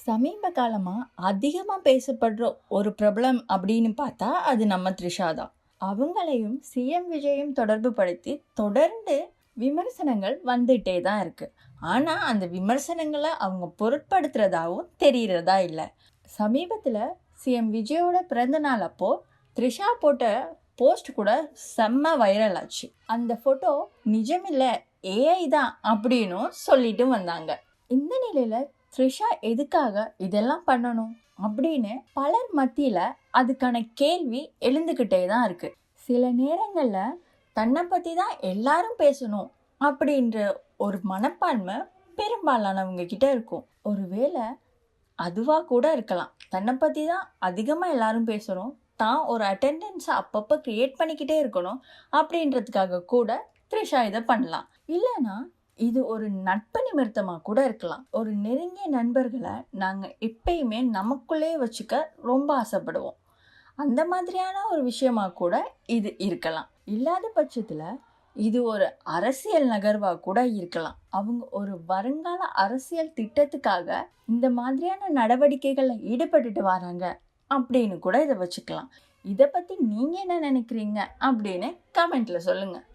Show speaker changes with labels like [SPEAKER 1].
[SPEAKER 1] சமீப காலமா அதிகமா பேசப்படுற ஒரு பிரபலம் அப்படின்னு பார்த்தா அது நம்ம த்ரிஷா தான். அவங்களையும் சிஎம் விஜயும் தொடர்பு படுத்தி தொடர்ந்து விமர்சனங்கள் வந்துட்டே தான் இருக்கு. ஆனா அந்த விமர்சனங்களை அவங்க பொருட்படுத்துறதாவும் தெரியறதா இல்லை. சமீபத்துல சிஎம் விஜயோட பிறந்த நாள் அப்போ த்ரிஷா போட்ட போஸ்ட் கூட செம்ம வைரல் ஆச்சு. அந்த போட்டோ நிஜமில்ல, ஏஐ தான் அப்படின்னு சொல்லிட்டு வந்தாங்க. இந்த நிலையில த்ரிஷா எதுக்காக இதெல்லாம் பண்ணணும் அப்படின்னு பலர் மத்தியில அதுக்கான கேள்வி எழுந்துக்கிட்டே தான் இருக்கு. சில நேரங்கள்ல தன்னை பத்தி தான் எல்லாரும் பேசணும் அப்படின்ற ஒரு மனப்பான்மை பெரும்பாலானவங்க கிட்ட இருக்கும். ஒருவேளை அதுவா கூட இருக்கலாம். தன்னை பத்தி தான் அதிகமா எல்லாரும் பேசணும், தான் ஒரு அட்டெண்டன்ஸை அப்பப்போ கிரியேட் பண்ணிக்கிட்டே இருக்கணும் அப்படின்றதுக்காக கூட த்ரிஷா இதை பண்ணலாம். இல்லைன்னா இது ஒரு நட்பு நிமித்தமாக கூட இருக்கலாம். ஒரு நெருங்கிய நண்பர்களை நாங்கள் எப்பயுமே நமக்குள்ளே வச்சுக்க ரொம்ப ஆசைப்படுவோம். அந்த மாதிரியான ஒரு விஷயமா கூட இது இருக்கலாம். இல்லாத பட்சத்தில் இது ஒரு அரசியல் நகர்வாக கூட இருக்கலாம். அவங்க ஒரு வருங்கால அரசியல் திட்டத்துக்காக இந்த மாதிரியான நடவடிக்கைகளில் ஈடுபட்டுட்டு வராங்க அப்படின்னு கூட இதை வச்சுக்கலாம். இதை பற்றி நீங்கள் என்ன நினைக்கிறீங்க அப்படின்னு கமெண்ட்ல சொல்லுங்கள்.